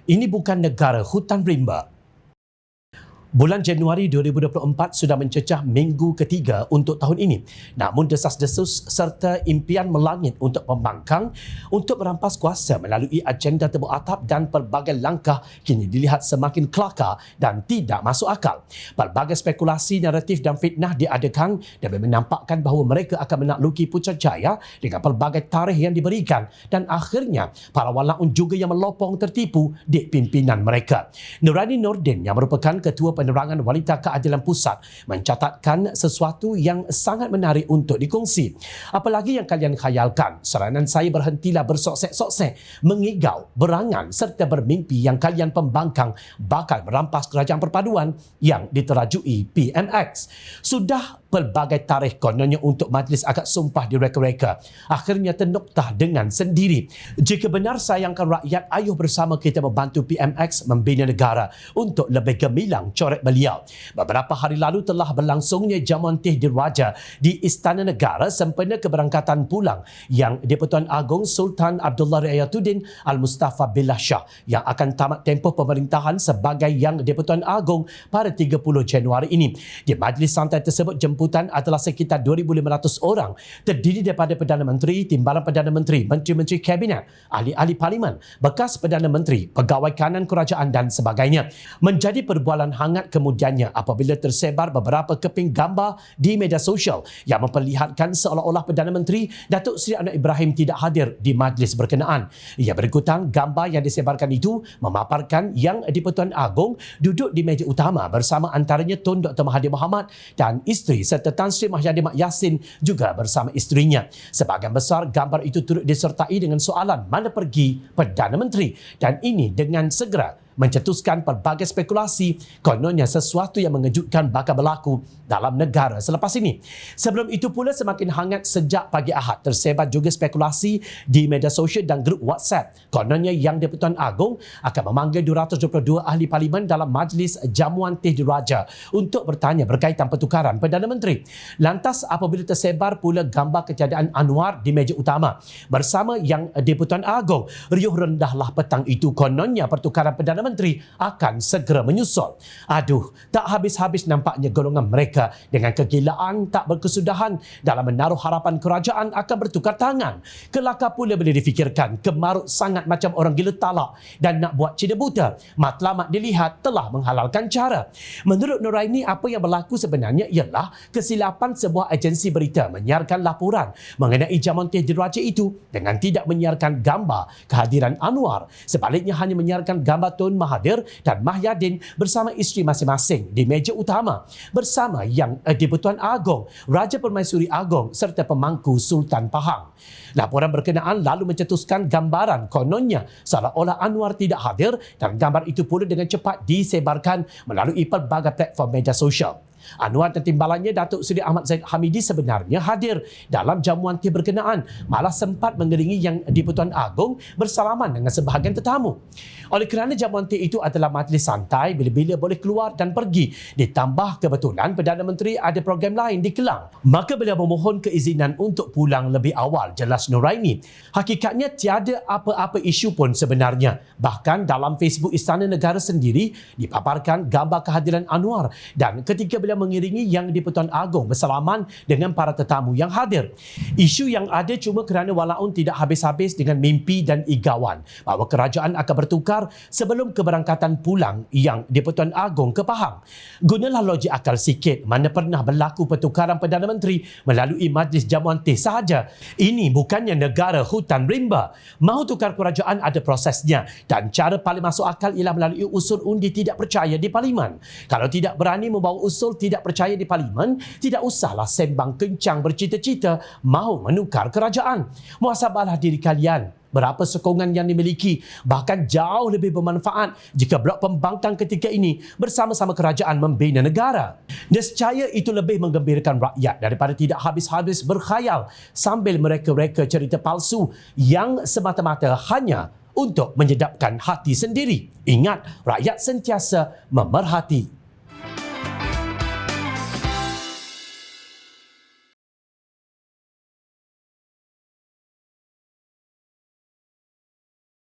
Ini bukan negara hutan rimba. Bulan Januari 2024 sudah mencecah minggu ketiga untuk tahun ini. Namun desas-desus serta impian melangit untuk pembangkang untuk merampas kuasa melalui agenda tebuk atap dan pelbagai langkah kini dilihat semakin kelakar dan tidak masuk akal. Pelbagai spekulasi, naratif dan fitnah diadakan demi menampakkan bahawa mereka akan menakluki Putrajaya dengan pelbagai tarikh yang diberikan dan akhirnya para walaun juga yang melopong tertipu di pimpinan mereka. Nurani Nordin yang merupakan Ketua Penerangan Wanita Keadilan Pusat mencatatkan sesuatu yang sangat menarik untuk dikongsi. Apalagi yang kalian khayalkan, saranan saya berhentilah bersoksek-soksek, mengigau, berangan serta bermimpi yang kalian pembangkang bakal merampas kerajaan perpaduan yang diterajui PMX. Sudah pelbagai tarikh kononnya untuk majlis akad sumpah direka-reka. Akhirnya ternoktah dengan sendiri. Jika benar sayangkan rakyat, ayuh bersama kita membantu PMX membina negara untuk lebih gemilang coret beliau. Beberapa hari lalu telah berlangsungnya jamuan teh diraja di Istana Negara sempena keberangkatan pulang yang di-Pertuan Agong Sultan Abdullah Riayatuddin Al-Mustafa Billah Shah yang akan tamat tempoh pemerintahan sebagai Yang di-Pertuan Agong pada 30 Januari ini. Di majlis santai tersebut, jemputan adalah sekitar 2,500 orang, terdiri daripada Perdana Menteri, Timbalan Perdana Menteri, Menteri-Menteri Kabinet, ahli-ahli Parlimen, bekas Perdana Menteri, pegawai kanan kerajaan dan sebagainya. Menjadi perbualan hangat kemudiannya apabila tersebar beberapa keping gambar di media sosial yang memperlihatkan seolah-olah Perdana Menteri Datuk Seri Anwar Ibrahim tidak hadir di majlis berkenaan. Ia berikutan gambar yang disebarkan itu memaparkan Yang di-Pertuan Agong duduk di meja utama bersama antaranya Tun Dr. Mahathir Mohamad dan isteri serta Tan Sri Mahyadi Mak Yassin juga bersama isterinya. Sebahagian besar gambar itu turut disertai dengan soalan mana pergi Perdana Menteri dan ini dengan segera mencetuskan pelbagai spekulasi kononnya sesuatu yang mengejutkan bakal berlaku dalam negara selepas ini. Sebelum itu pula semakin hangat sejak pagi Ahad tersebar juga spekulasi di media sosial dan grup WhatsApp kononnya Yang di-Pertuan Agong akan memanggil 222 ahli parlimen dalam majlis jamuan teh diraja untuk bertanya berkaitan pertukaran Perdana Menteri. Lantas apabila tersebar pula gambar ketiadaan Anwar di meja utama bersama Yang di-Pertuan Agong, riuh rendahlah petang itu kononnya pertukaran Perdana Menteri akan segera menyusul. Aduh, tak habis-habis nampaknya golongan mereka dengan kegilaan tak berkesudahan dalam menaruh harapan kerajaan akan bertukar tangan. Kelakar pula boleh difikirkan, kemarut sangat macam orang gila talak dan nak buat cina buta. Matlamat dilihat telah menghalalkan cara. Menurut Nuraini, apa yang berlaku sebenarnya ialah kesilapan sebuah agensi berita menyiarkan laporan mengenai jamuan teh diraja itu dengan tidak menyiarkan gambar kehadiran Anwar. Sebaliknya hanya menyiarkan gambar Tun Mahathir dan Mahyadin bersama isteri masing-masing di meja utama bersama Yang di-Pertuan Agong, Raja Permaisuri Agong serta pemangku Sultan Pahang. Laporan berkenaan lalu mencetuskan gambaran kononnya seolah-olah Anwar tidak hadir dan gambar itu pula dengan cepat disebarkan melalui pelbagai platform media sosial. Anwar dan timbalannya Datuk Seri Ahmad Zaid Hamidi sebenarnya hadir dalam jamuan teh berkenaan, malah sempat mengiringi Yang di-Pertuan Agong bersalaman dengan sebahagian tetamu. Oleh kerana jamuan teh itu adalah majlis santai, bila-bila boleh keluar dan pergi, ditambah kebetulan Perdana Menteri ada program lain di Kelang, maka beliau memohon keizinan untuk pulang lebih awal, jelas Nuraini. Hakikatnya tiada apa-apa isu pun sebenarnya. Bahkan dalam Facebook Istana Negara sendiri dipaparkan gambar kehadiran Anwar dan ketika beliau mengiringi Yang di-Pertuan Agong bersalaman dengan para tetamu yang hadir. Isu yang ada cuma kerana walaun tidak habis-habis dengan mimpi dan igawan bahawa kerajaan akan bertukar sebelum keberangkatan pulang Yang di-Pertuan Agong ke Pahang. Gunalah logik akal sikit, mana pernah berlaku pertukaran Perdana Menteri melalui majlis jamuan teh sahaja. Ini bukannya negara hutan rimba. Mahu tukar kerajaan ada prosesnya dan cara paling masuk akal ialah melalui usul undi tidak percaya di Parlimen. Kalau tidak berani membawa usul tidak percaya di Parlimen, tidak usahlah sembang kencang bercita-cita mahu menukar kerajaan. Muhasabahlah diri kalian. Berapa sokongan yang dimiliki, bahkan jauh lebih bermanfaat jika blok pembangkang ketika ini bersama-sama kerajaan membina negara. Nescaya itu lebih menggembirakan rakyat daripada tidak habis-habis berkhayal sambil mereka-reka cerita palsu yang semata-mata hanya untuk menyedapkan hati sendiri. Ingat, rakyat sentiasa memerhati